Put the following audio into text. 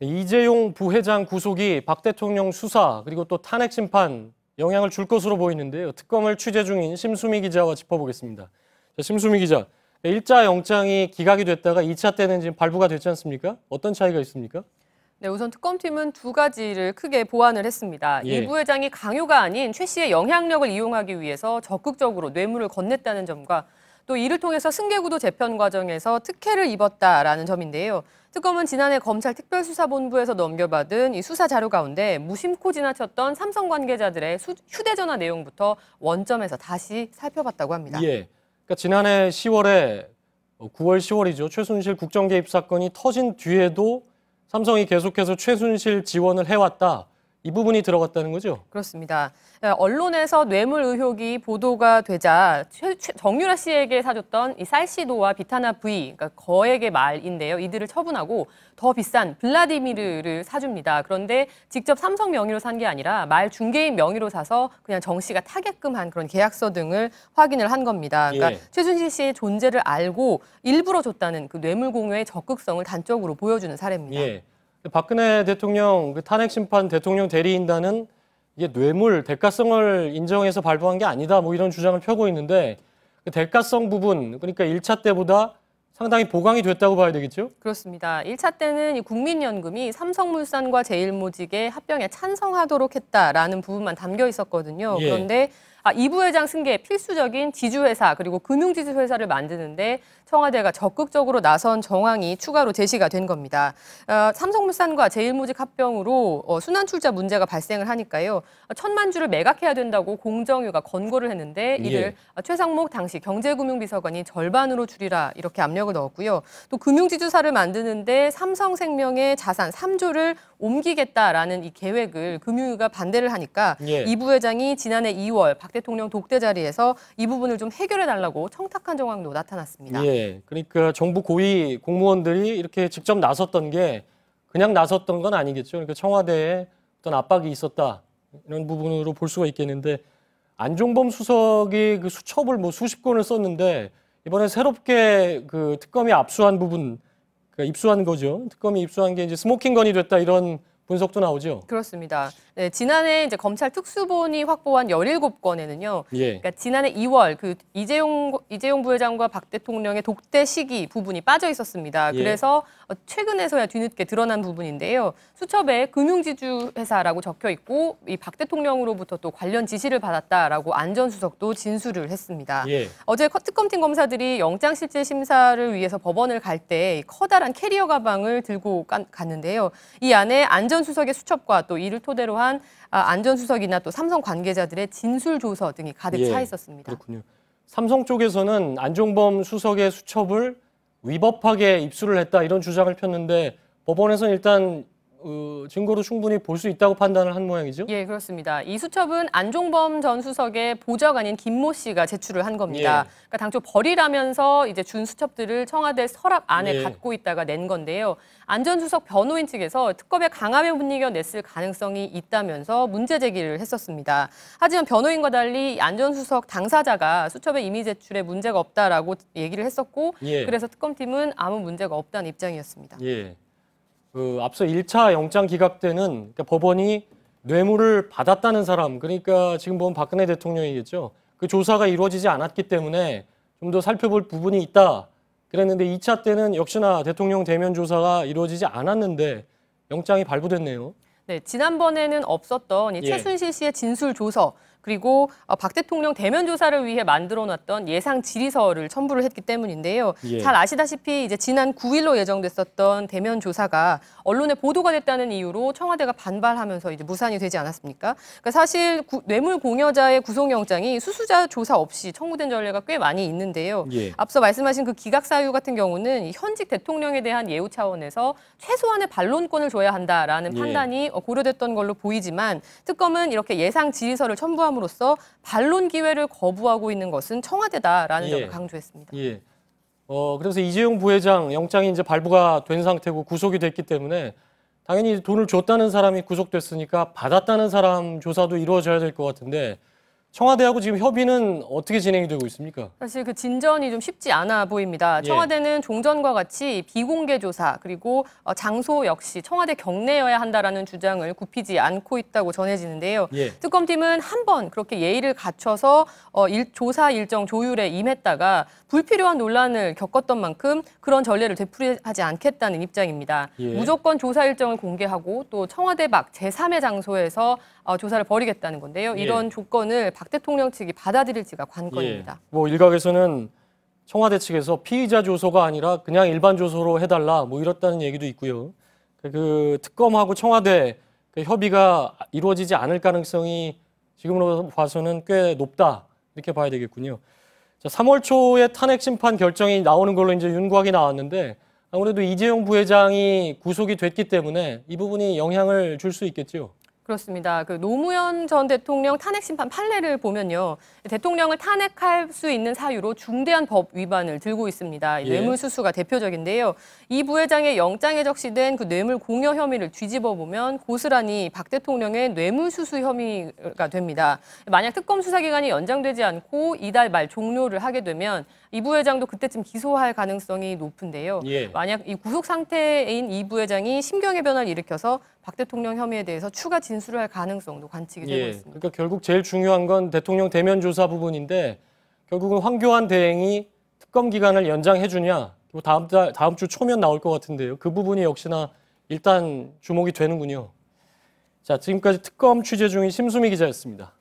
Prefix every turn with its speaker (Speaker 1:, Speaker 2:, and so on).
Speaker 1: 이재용 부회장 구속이 박 대통령 수사 그리고 또 탄핵 심판 영향을 줄 것으로 보이는데요. 특검을 취재 중인 심수미 기자와 짚어보겠습니다. 자, 심수미 기자, 1차 영장이 기각이 됐다가 2차 때는 지금 발부가 됐지 않습니까? 어떤 차이가 있습니까?
Speaker 2: 네, 우선 특검팀은 두 가지를 크게 보완을 했습니다. 이 부회장이 강요가 아닌 최 씨의 영향력을 이용하기 위해서 적극적으로 뇌물을 건넸다는 점과 또 이를 통해서 승계구도 재편 과정에서 특혜를 입었다라는 점인데요. 특검은 지난해 검찰 특별수사본부에서 넘겨받은 이 수사 자료 가운데 무심코 지나쳤던 삼성 관계자들의 휴대전화 내용부터 원점에서 다시 살펴봤다고 합니다.
Speaker 1: 예, 그러니까 지난해 10월에 9월, 10월이죠. 최순실 국정개입 사건이 터진 뒤에도 삼성이 계속해서 최순실 지원을 해왔다. 이 부분이 들어갔다는 거죠?
Speaker 2: 그렇습니다. 언론에서 뇌물 의혹이 보도가 되자 정유라 씨에게 사줬던 이 쌀시도와 비타나 V, 그러니까 거액의 말인데요. 이들을 처분하고 더 비싼 블라디미르를 사줍니다. 그런데 직접 삼성 명의로 산 게 아니라 말 중개인 명의로 사서 그냥 정 씨가 타게끔 한 그런 계약서 등을 확인을 한 겁니다. 그러니까 최순실 씨의 존재를 알고 일부러 줬다는 그 뇌물 공여의 적극성을 단적으로 보여주는 사례입니다.
Speaker 1: 예. 박근혜 대통령 그 탄핵 심판 대통령 대리인단은 이게 뇌물 대가성을 인정해서 발부한 게 아니다 뭐 이런 주장을 펴고 있는데 그 대가성 부분 그러니까 1차 때보다 상당히 보강이 됐다고 봐야 되겠죠?
Speaker 2: 그렇습니다. 1차 때는 이 국민연금이 삼성물산과 제일모직의 합병에 찬성하도록 했다라는 부분만 담겨 있었거든요. 그런데 이 부회장 승계에 필수적인 지주회사 그리고 금융지주회사를 만드는데 청와대가 적극적으로 나선 정황이 추가로 제시가 된 겁니다. 삼성물산과 제일모직 합병으로 순환출자 문제가 발생을 하니까요. 1,000만 주를 매각해야 된다고 공정위가 권고를 했는데 이를 최상목 당시 경제금융비서관이 절반으로 줄이라 이렇게 압력을 넣었고요. 또 금융지주사를 만드는데 삼성생명의 자산 3조를 옮기겠다라는 이 계획을 금융위가 반대를 하니까 이 부회장이 지난해 2월 박 대통령 독대 자리에서 이 부분을 좀 해결해달라고 청탁한 정황도 나타났습니다.
Speaker 1: 그러니까 정부 고위 공무원들이 이렇게 직접 나섰던 게 그냥 나섰던 건 아니겠죠. 그러니까 청와대에 어떤 압박이 있었다 이런 부분으로 볼 수가 있겠는데 안종범 수석이 그 수첩을 뭐 수십 건을 썼는데 이번에 새롭게 그 특검이 압수한 부분, 그러니까 입수한 거죠. 특검이 입수한 게 이제 스모킹 건이 됐다 이런 분석도 나오죠.
Speaker 2: 그렇습니다. 네, 지난해 이제 검찰 특수본이 확보한 17건에는요. 그러니까 지난해 2월 그 이재용 부회장과 박 대통령의 독대 시기 부분이 빠져 있었습니다. 그래서 최근에서야 뒤늦게 드러난 부분인데요. 수첩에 금융지주 회사라고 적혀 있고 이 박 대통령으로부터 또 관련 지시를 받았다라고 안 전 수석도 진술을 했습니다. 어제 특검팀 검사들이 영장실질 심사를 위해서 법원을 갈 때 커다란 캐리어 가방을 들고 갔는데요. 이 안에 안 전 수석의 수첩과 또 이를 토대로 한 안 전 수석이나 또 삼성 관계자들의 진술 조서 등이 가득 차 있었습니다.
Speaker 1: 그렇군요. 삼성 쪽에서는 안종범 수석의 수첩을 위법하게 입수를 했다 이런 주장을 폈는데 법원에서는 일단 증거로 충분히 볼 수 있다고 판단을 한 모양이죠?
Speaker 2: 예, 그렇습니다. 이 수첩은 안종범 전 수석의 보좌관인 김모 씨가 제출을 한 겁니다. 그러니까 당초 버리라면서 이제 준 수첩들을 청와대 서랍 안에 갖고 있다가 낸 건데요. 안 전 수석 변호인 측에서 특검에 강하게 분위기가 냈을 가능성이 있다면서 문제 제기를 했었습니다. 하지만 변호인과 달리 안 전 수석 당사자가 수첩의 임의 제출에 문제가 없다라고 얘기를 했었고 그래서 특검팀은 아무 문제가 없다는 입장이었습니다.
Speaker 1: 앞서 1차 영장 기각 때는 그러니까 법원이 뇌물을 받았다는 사람, 그러니까 지금 보면 박근혜 대통령이겠죠. 그 조사가 이루어지지 않았기 때문에 좀 더 살펴볼 부분이 있다. 그랬는데 2차 때는 역시나 대통령 대면 조사가 이루어지지 않았는데 영장이 발부됐네요.
Speaker 2: 네, 지난번에는 없었던 이 최순실 씨의 진술 조서 그리고 박 대통령 대면 조사를 위해 만들어놨던 예상 질의서를 첨부를 했기 때문인데요. 잘 아시다시피 이제 지난 9일로 예정됐었던 대면 조사가 언론에 보도가 됐다는 이유로 청와대가 반발하면서 이제 무산이 되지 않았습니까? 그러니까 사실 뇌물 공여자의 구속영장이 수수자 조사 없이 청구된 전례가 꽤 많이 있는데요. 앞서 말씀하신 그 기각 사유 같은 경우는 현직 대통령에 대한 예우 차원에서 최소한의 반론권을 줘야 한다라는 판단이 고려됐던 걸로 보이지만 특검은 이렇게 예상 질의서를 첨부함으로써 반론 기회를 거부하고 있는 것은 청와대다라는 점을 강조했습니다.
Speaker 1: 그래서 이재용 부회장 영장이 이제 발부가 된 상태고 구속이 됐기 때문에 당연히 돈을 줬다는 사람이 구속됐으니까 받았다는 사람 조사도 이루어져야 될 것 같은데 청와대하고 지금 협의는 어떻게 진행이 되고 있습니까?
Speaker 2: 사실 그 진전이 좀 쉽지 않아 보입니다. 청와대는 종전과 같이 비공개 조사 그리고 장소 역시 청와대 경내여야 한다라는 주장을 굽히지 않고 있다고 전해지는데요. 특검팀은 한 번 그렇게 예의를 갖춰서 조사 일정 조율에 임했다가 불필요한 논란을 겪었던 만큼 그런 전례를 되풀이하지 않겠다는 입장입니다. 무조건 조사 일정을 공개하고 또 청와대 밖 제3의 장소에서 조사를 벌이겠다는 건데요. 이런 조건을 박 대통령 측이 받아들일지가 관건입니다.
Speaker 1: 뭐 일각에서는 청와대 측에서 피의자 조소가 아니라 그냥 일반 조소로 해달라 뭐 이렇다는 얘기도 있고요. 그 특검하고 청와대 그 협의가 이루어지지 않을 가능성이 지금으로 봐서는 꽤 높다 이렇게 봐야 되겠군요. 자, 3월 초에 탄핵 심판 결정이 나오는 걸로 이제 윤곽이 나왔는데 아무래도 이재용 부회장이 구속이 됐기 때문에 이 부분이 영향을 줄 수 있겠죠.
Speaker 2: 그렇습니다. 그 노무현 전 대통령 탄핵 심판 판례를 보면요, 대통령을 탄핵할 수 있는 사유로 중대한 법 위반을 들고 있습니다. 뇌물수수가 대표적인데요. 이 부회장의 영장에 적시된 그 뇌물 공여 혐의를 뒤집어 보면 고스란히 박 대통령의 뇌물수수 혐의가 됩니다. 만약 특검 수사 기간이 연장되지 않고 이달 말 종료를 하게 되면 이 부회장도 그때쯤 기소할 가능성이 높은데요. 만약 이 구속 상태인 이 부회장이 심경의 변화를 일으켜서 박 대통령 혐의에 대해서 추가 진술을 할 가능성도 관측이 되고 있습니다.
Speaker 1: 그러니까 결국 제일 중요한 건 대통령 대면 조사 부분인데 결국은 황교안 대행이 특검 기간을 연장해 주냐, 다음 주 초면 나올 것 같은데요. 그 부분이 역시나 일단 주목이 되는군요. 자, 지금까지 특검 취재 중인 심수미 기자였습니다.